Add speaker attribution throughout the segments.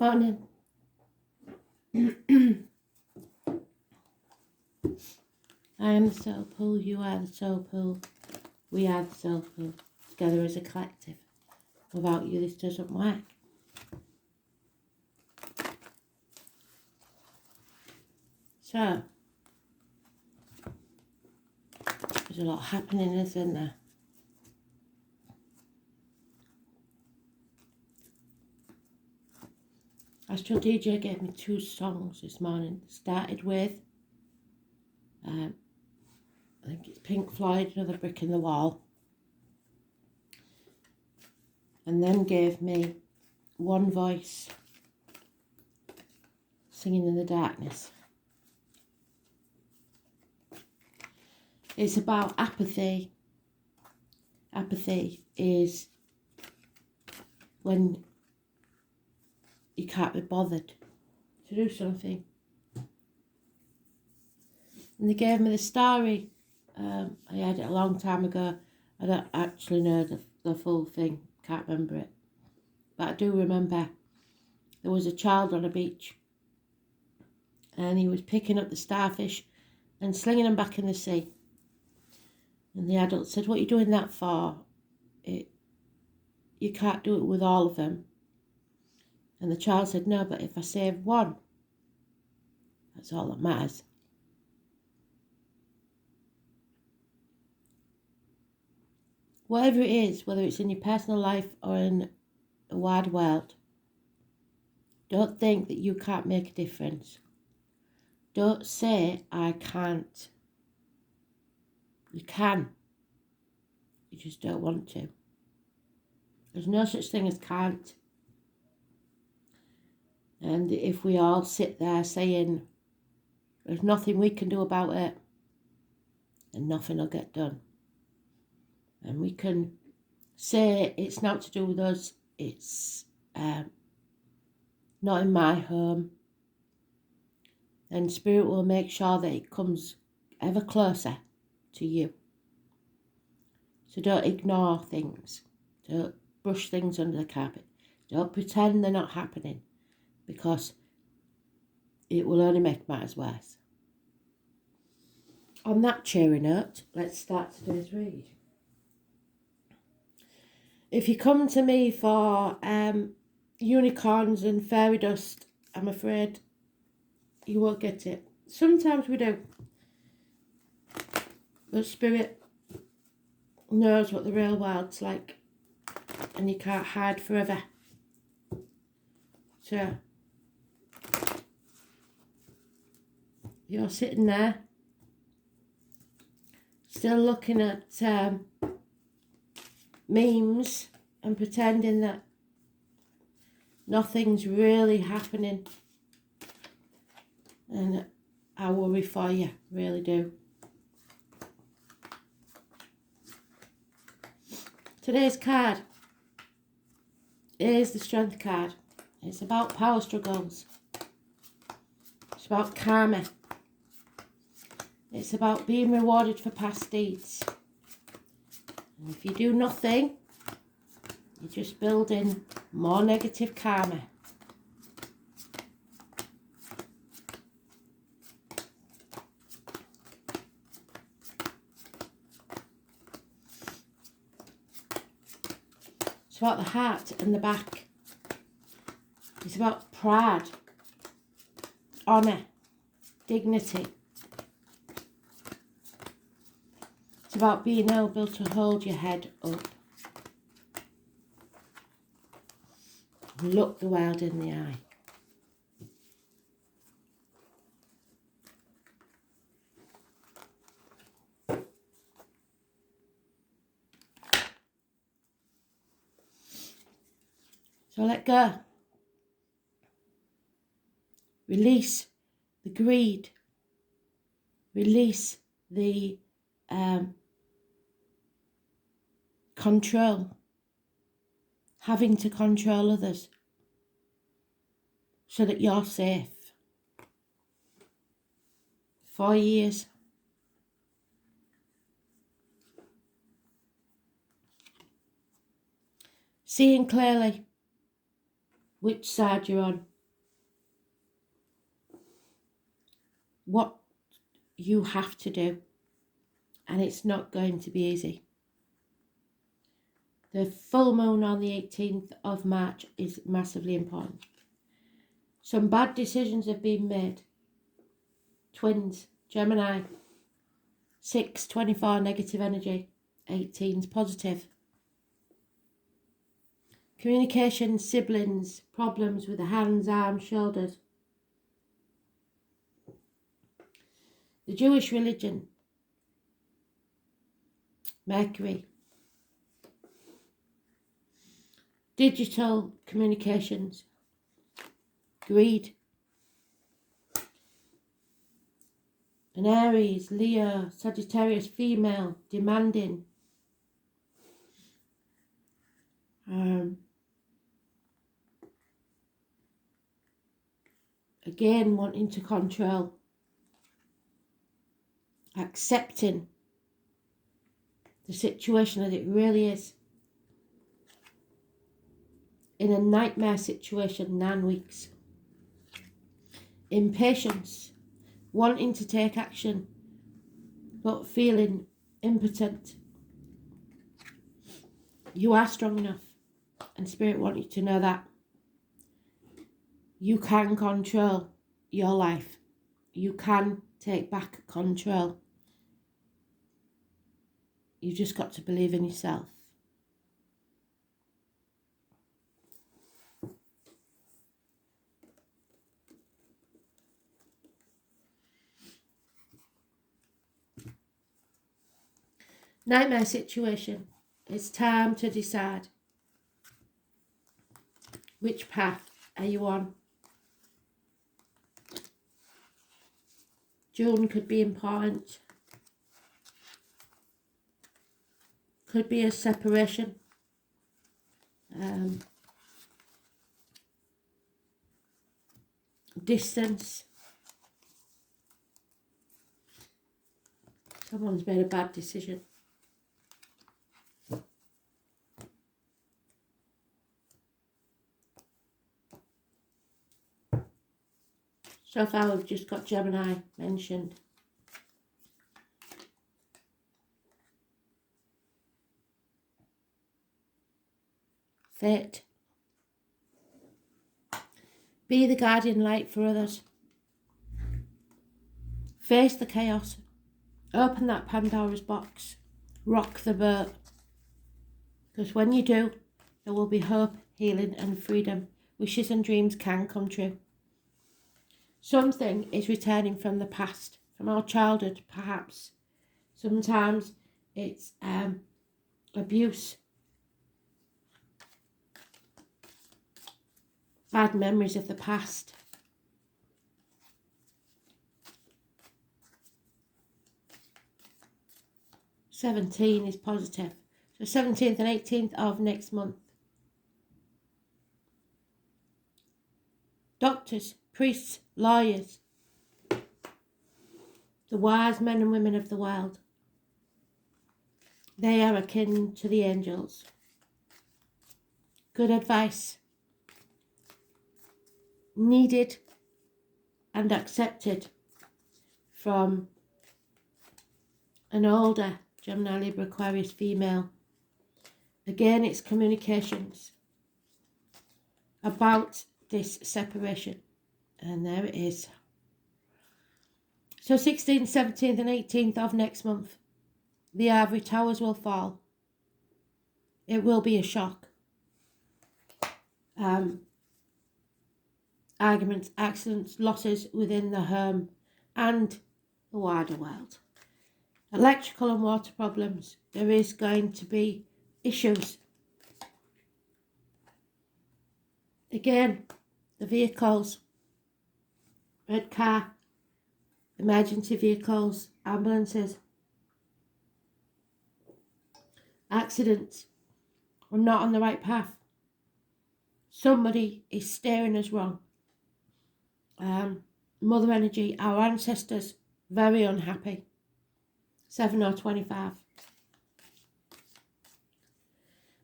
Speaker 1: Morning. I am the soul pool, you are the soul pool, we are the soul pool, together as a collective. Without you, this doesn't work. So, there's a lot happening, isn't there? Astro DJ gave me 2 songs this morning. Started with, I think it's Pink Floyd, Another Brick in the Wall. And then gave me One Voice, Singing in the Darkness. It's about apathy. Apathy is when you can't be bothered to do something. And they gave me the story. I had it a long time ago. I don't actually know the full thing. Can't remember it. But I do remember there was a child on a beach. And he was picking up the starfish and slinging them back in the sea. And the adult said, "What are you doing that for? You can't do it with all of them." And the child said, "No, but if I save one, that's all that matters." Whatever it is, whether it's in your personal life or in the wide world, don't think that you can't make a difference. Don't say, "I can't." You can. You just don't want to. There's no such thing as can't. And if we all sit there saying, "There's nothing we can do about it," then nothing will get done. And we can say it's not to do with us, it's not in my home, then Spirit will make sure that it comes ever closer to you. So don't ignore things. Don't brush things under the carpet. Don't pretend they're not happening, because it will only make matters worse. On that cheery note, let's start today's read. If you come to me for unicorns and fairy dust, I'm afraid you won't get it. Sometimes we do. But Spirit knows what the real world's like, and you can't hide forever. So, you're sitting there, still looking at memes and pretending that nothing's really happening. And I worry for you, really do. Today's card is the Strength card. It's about power struggles. It's about karma. It's about being rewarded for past deeds. And if you do nothing, you're just building more negative karma. It's about the heart and the back. It's about pride, honour, dignity. It's about being able to hold your head up. Look the world in the eye. So let go. Release the greed. Release the control. Having to control others so that you're safe. 4 years. Seeing clearly which side you're on. what you have to do, and it's not going to be easy. The full moon on the 18th of March is massively important. Some bad decisions have been made. Twins, Gemini, 6, 24 negative energy, 18's positive. Communication, siblings, problems with the hands, arms, shoulders. The Jewish religion, Mercury. Digital communications, greed. An Aries, Leo, Sagittarius, female, demanding. Again, wanting to control. Accepting the situation as it really is. In a nightmare situation, 9 weeks. Impatience, wanting to take action, but feeling impotent. You are strong enough, and Spirit wants you to know that. You can control your life. You can take back control. You just got to believe in yourself. Nightmare situation. It's time to decide. Which path are you on? June could be important. Could be a separation. Distance. Someone's made a bad decision. So far we've just got Gemini mentioned. Fate. Be the guardian light for others. Face the chaos. Open that Pandora's box. Rock the boat. Because when you do, there will be hope, healing and freedom. Wishes and dreams can come true. Something is returning from the past, from our childhood perhaps. Sometimes it's abuse. Bad memories of the past. '17 is positive. So 17th and 18th of next month. Doctors, priests, lawyers. The wise men and women of the world. They are akin to the angels. Good advice. Needed and accepted from an older Gemini, Libra, Aquarius female. Again, it's communications about this separation. And there it is. So 16th, 17th and 18th of next month, the ivory towers will fall. It will be a shock. Arguments, accidents, losses within the home and the wider world. Electrical and water problems. There is going to be issues. Again, the vehicles, red car, emergency vehicles, ambulances, accidents. We're not on the right path. Somebody is steering us wrong. Mother energy, our ancestors, very unhappy. 7 or 25.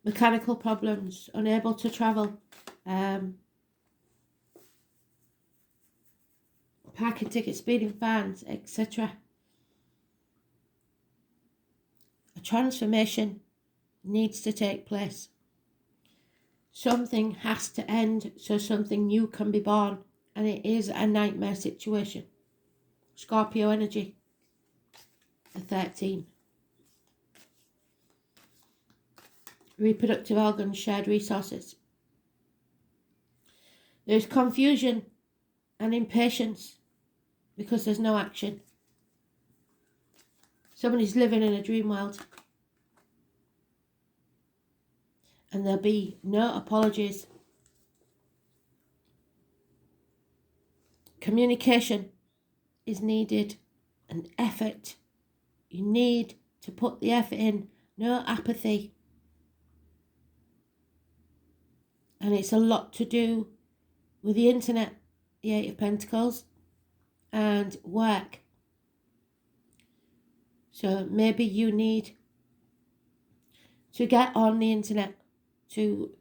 Speaker 1: Mechanical problems, unable to travel. parking tickets, speeding fines, etc. A transformation needs to take place. Something has to end so something new can be born, and it is a nightmare situation. Scorpio energy, the 13. Reproductive organs, shared resources. There's confusion and impatience because there's no action. Somebody's living in a dream world. And there'll be no apologies. Communication is needed, and effort. You need to put the effort in, no apathy. And it's a lot to do with the internet, the Eight of Pentacles, and work. So maybe you need to get on the internet to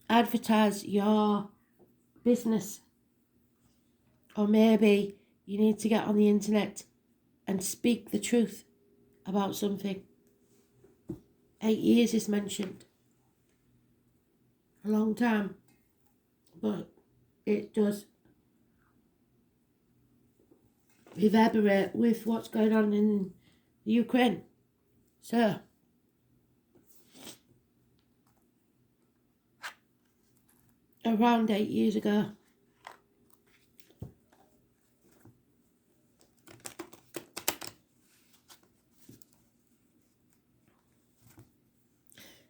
Speaker 1: advertise your business. Or maybe you need to get on the internet and speak the truth about something. 8 years is mentioned. A long time. But it does reverberate with what's going on in Ukraine. So, around 8 years ago,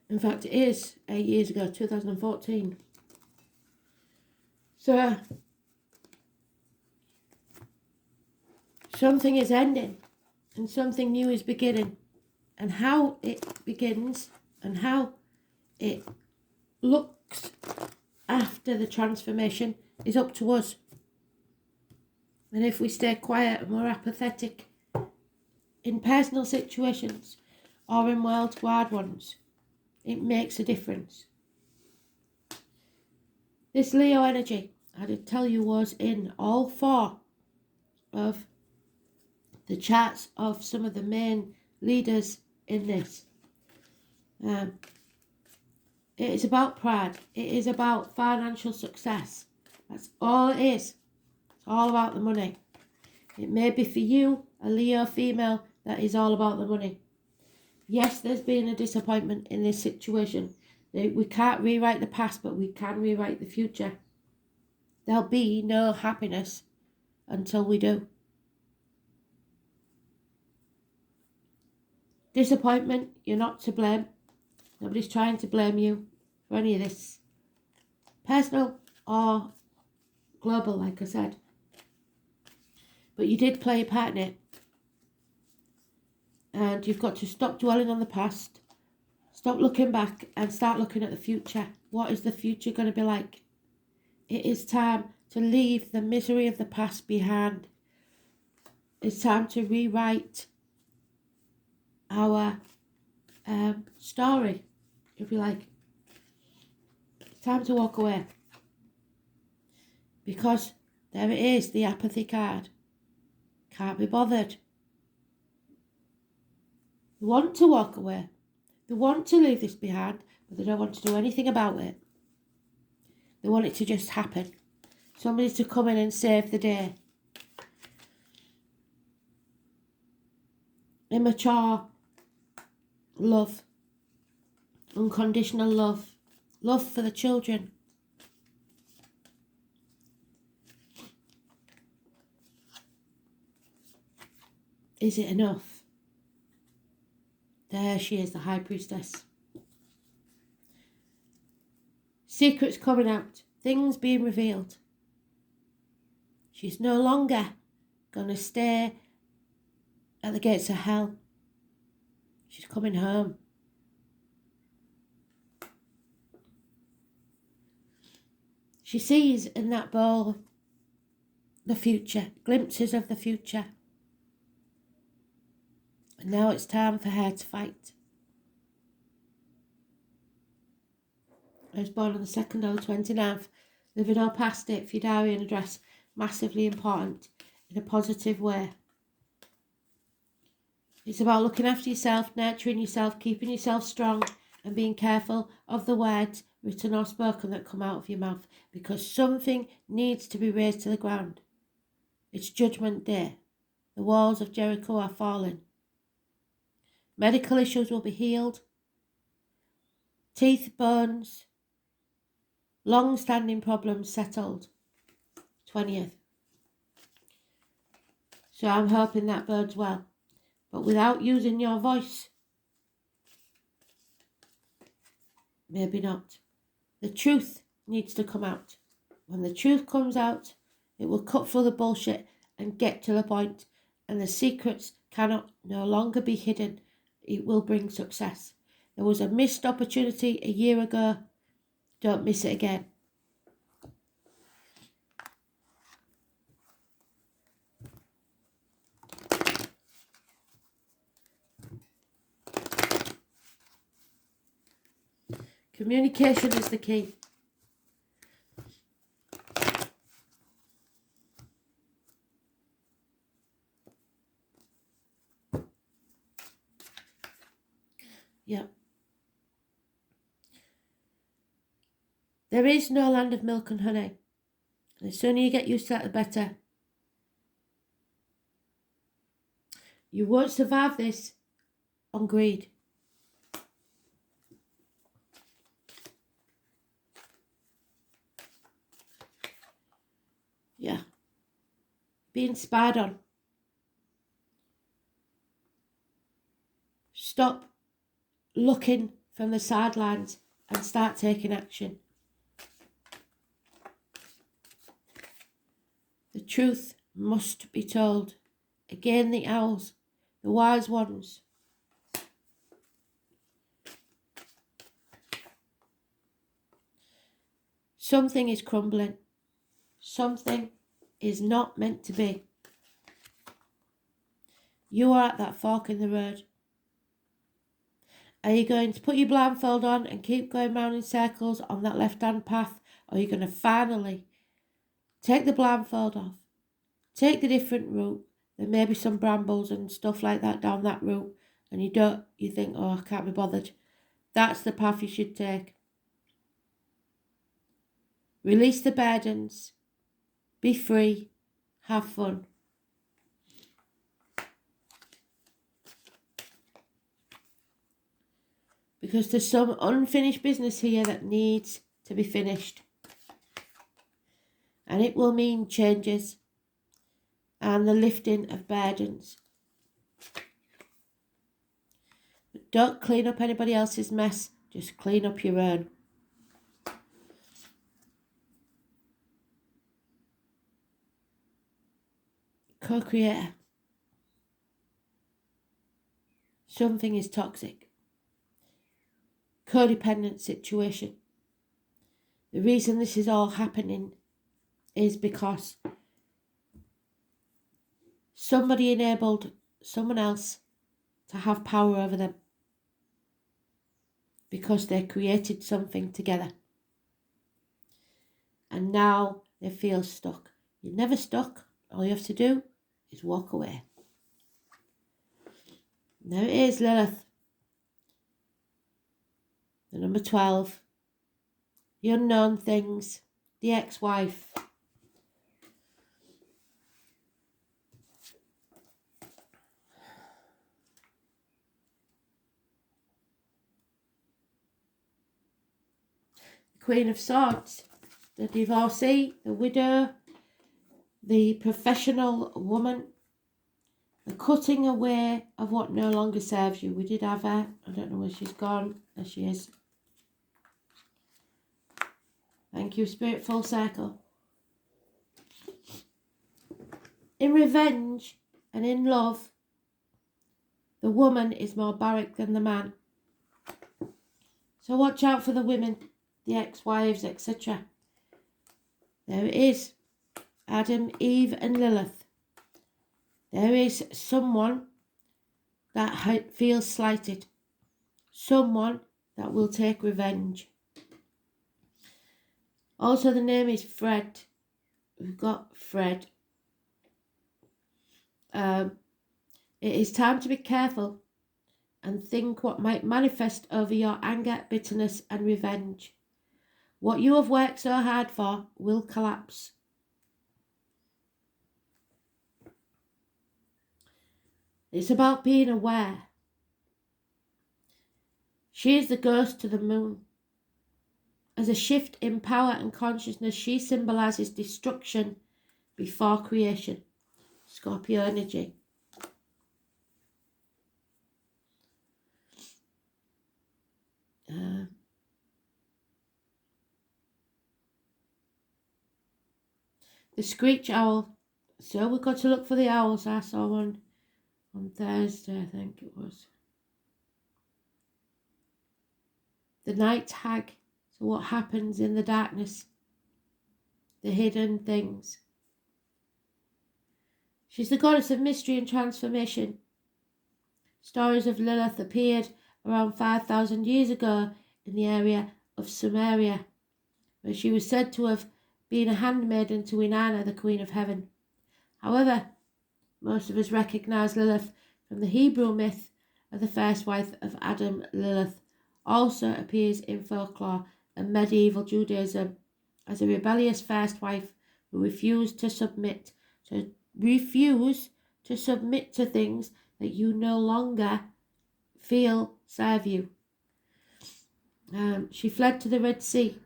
Speaker 1: in fact it is 8 years ago, 2014. So, something is ending and something new is beginning. And how it begins and how it looks after the transformation is up to us. And if we stay quiet and we're apathetic in personal situations or in worldwide ones, it makes a difference. This Leo energy, I did tell you, was in all 4 of the charts of some of the main leaders in this. It is about pride. It is about financial success. That's all it is. It's all about the money. It may be for you, a Leo female, that is all about the money. Yes, there's been a disappointment in this situation. We can't rewrite the past, but we can rewrite the future. There'll be no happiness until we do. Disappointment, you're not to blame. Nobody's trying to blame you for any of this. Personal or global, like I said. But you did play a part in it. And you've got to stop dwelling on the past. Stop looking back and start looking at the future. What is the future going to be like? It is time to leave the misery of the past behind. It's time to rewrite our story, if you like. It's time to walk away. Because there it is, the apathy card. Can't be bothered. They want to walk away. They want to leave this behind, but they don't want to do anything about it. They want it to just happen. Somebody to come in and save the day. Immature love. Unconditional love. Love for the children. Is it enough? There she is, the High Priestess. Secrets coming out. Things being revealed. She's no longer going to stay at the gates of hell. She's coming home. She sees in that bowl the future, glimpses of the future. And now it's time for her to fight. I was born on the 2nd of the 29th, Living or past it for your diary and address. Massively important in a positive way. It's about looking after yourself, nurturing yourself, keeping yourself strong, and being careful of the words, written or spoken, that come out of your mouth, because something needs to be razed to the ground. It's Judgment Day. The walls of Jericho are falling. Medical issues will be healed. Teeth, bones, long-standing problems settled. 20th. So I'm hoping that bodes well. But without using your voice, maybe not. The truth needs to come out. When the truth comes out, it will cut through the bullshit and get to the point, and the secrets cannot no longer be hidden. It will bring success. There was a missed opportunity a year ago. Don't miss it again. Communication is the key. Yep. There is no land of milk and honey. The sooner you get used to that, the better. You won't survive this on greed. Yeah. Being spied on. Stop looking from the sidelines and start taking action. The truth must be told. Again, the owls, the wise ones. Something is crumbling. Something is not meant to be. You are at that fork in the road. Are you going to put your blindfold on and keep going round in circles on that left-hand path? Or are you going to finally take the blindfold off, take the different route? There may be some brambles and stuff like that down that route, and you think, oh, I can't be bothered. That's the path you should take. Release the burdens. Be free. Have fun. Because there's some unfinished business here that needs to be finished. And it will mean changes and the lifting of burdens. But don't clean up anybody else's mess. Just clean up your own. Co-creator. Something is toxic. Codependent situation. The reason this is all happening is because somebody enabled someone else to have power over them because they created something together. And now they feel stuck. You're never stuck. All you have to do is walk away. There it is, Lilith. The number 12. The unknown things. The ex-wife. The Queen of Swords. The divorcee. The widow. The professional woman. The cutting away of what no longer serves you. We did have her. I don't know where she's gone. There she is. Thank you, Spirit. Full circle. In revenge and in love, the woman is more barrack than the man. So watch out for the women, the ex-wives, etc. There it is. Adam, Eve and Lilith. There is someone that feels slighted. Someone that will take revenge. Also, the name is Fred. We've got Fred. It is time to be careful and think what might manifest over your anger, bitterness, and revenge. What you have worked so hard for will collapse. It's about being aware. She is the ghost to the moon. As a shift in power and consciousness, she symbolizes destruction before creation. Scorpio energy. The screech owl. So we've got to look for the owls. I saw one on Thursday, I think it was. The night hag. So what happens in the darkness? The hidden things. She's the goddess of mystery and transformation. Stories of Lilith appeared around 5,000 years ago in the area of Sumeria, where she was said to have been a handmaiden to Inanna, the Queen of Heaven. However, most of us recognise Lilith from the Hebrew myth of the first wife of Adam. Lilith also appears in folklore and medieval Judaism as a rebellious first wife who refused to submit to things that you no longer feel serve you. She fled to the Red Sea,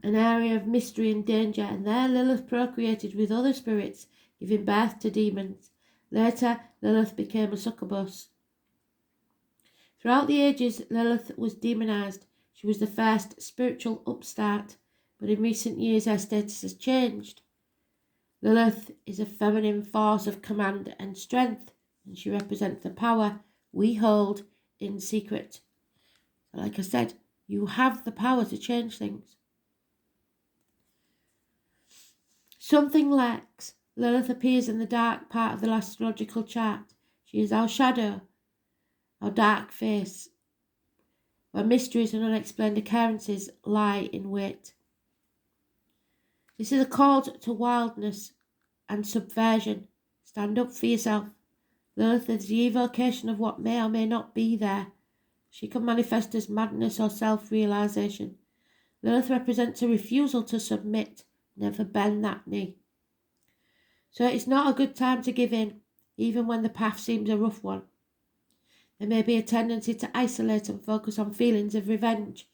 Speaker 1: an area of mystery and danger, and there Lilith procreated with other spirits, giving birth to demons. Later, Lilith became a succubus. Throughout the ages, Lilith was demonized. She was the first spiritual upstart, but in recent years her status has changed. Lilith is a feminine force of command and strength, and she represents the power we hold in secret. Like I said, you have the power to change things. Something lacks. Lilith appears in the dark part of the astrological chart. She is our shadow, our dark face, where mysteries and unexplained occurrences lie in wait. This is a call to wildness and subversion. Stand up for yourself. Lilith is the evocation of what may or may not be there. She can manifest as madness or self-realization. Lilith represents a refusal to submit. Never bend that knee. So it's not a good time to give in, even when the path seems a rough one. There may be a tendency to isolate and focus on feelings of revenge.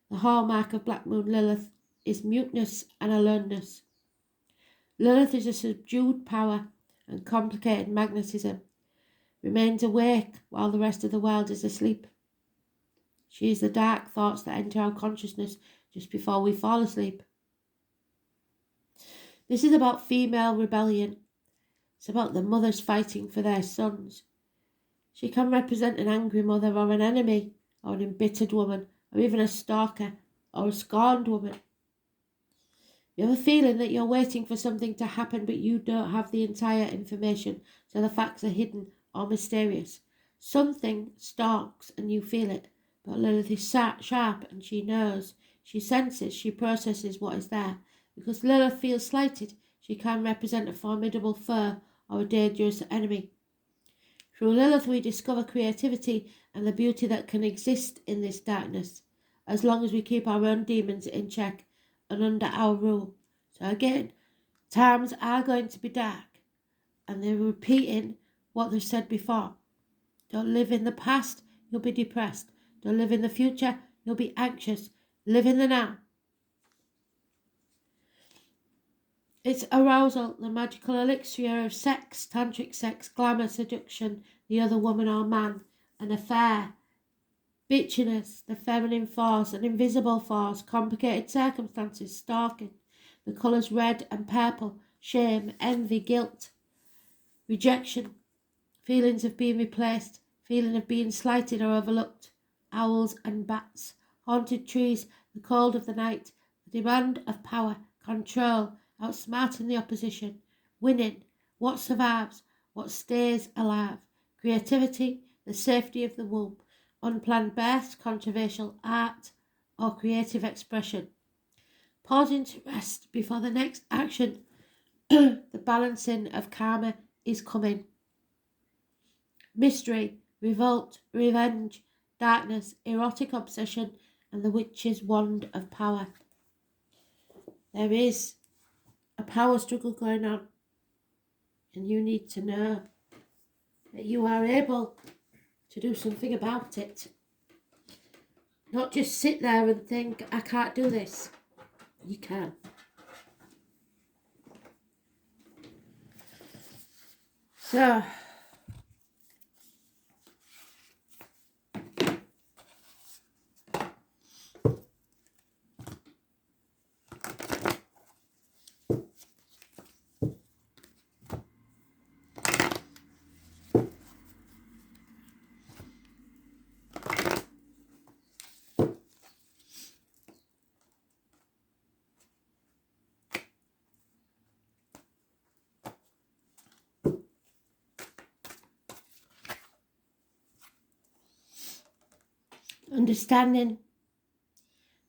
Speaker 1: The hallmark of Black Moon Lilith is muteness and aloneness. Lilith is a subdued power and complicated magnetism. Remains awake while the rest of the world is asleep. She is the dark thoughts that enter our consciousness just before we fall asleep. This is about female rebellion. It's about the mothers fighting for their sons. She can represent an angry mother or an enemy or an embittered woman or even a stalker or a scorned woman. You have a feeling that you're waiting for something to happen but you don't have the entire information, so the facts are hidden or mysterious. Something stalks and you feel it, but Lilith is sharp and she knows, she senses, she processes what is there. Because Lilith feels slighted, she can represent a formidable foe or a dangerous enemy. Through Lilith we discover creativity and the beauty that can exist in this darkness, as long as we keep our own demons in check and under our rule. So again, times are going to be dark, and they're repeating what they've said before. Don't live in the past, you'll be depressed. Don't live in the future, you'll be anxious. Live in the now. It's arousal, the magical elixir of sex, tantric sex, glamour, seduction, the other woman or man, an affair, bitchiness, the feminine force, an invisible force, complicated circumstances, stalking, the colours red and purple, shame, envy, guilt, rejection, feelings of being replaced, feeling of being slighted or overlooked, owls and bats, haunted trees, the cold of the night, the demand of power, control, outsmarting the opposition, winning, what survives, what stays alive, creativity, the safety of the womb, unplanned births, controversial art, or creative expression. Pausing to rest before the next action. The balancing of karma is coming. Mystery, revolt, revenge, darkness, erotic obsession, and the witch's wand of power. There is a power struggle going on, and you need to know that you are able to do something about it. Not just sit there and think, I can't do this. You can. So, understanding.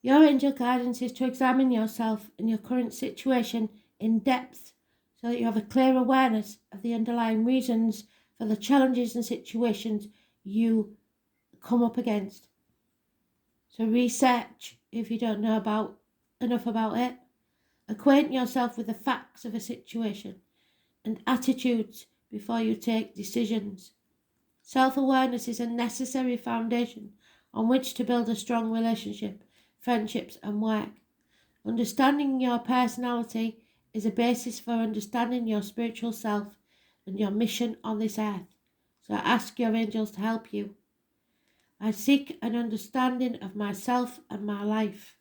Speaker 1: Your angel guidance is to examine yourself and your current situation in depth so that you have a clear awareness of the underlying reasons for the challenges and situations you come up against. So research if you don't know enough about it. Acquaint yourself with the facts of a situation and attitudes before you take decisions. Self-awareness is a necessary foundation on which to build a strong relationship, friendships and work. Understanding your personality is a basis for understanding your spiritual self and your mission on this earth. So ask your angels to help you. I seek an understanding of myself and my life.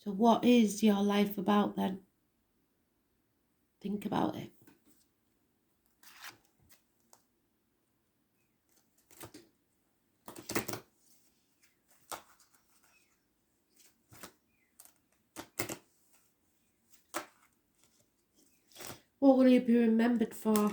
Speaker 1: So what is your life about then? Think about it. What will you be remembered for?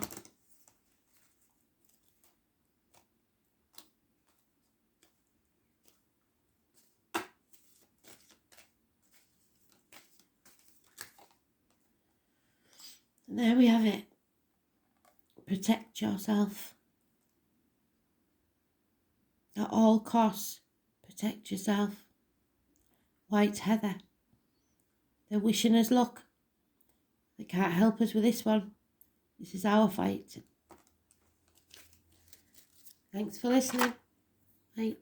Speaker 1: And there we have it. Protect yourself. At all costs, protect yourself. White Heather. They're wishing us luck. They can't help us with this one. This is our fight. Thanks for listening. Bye.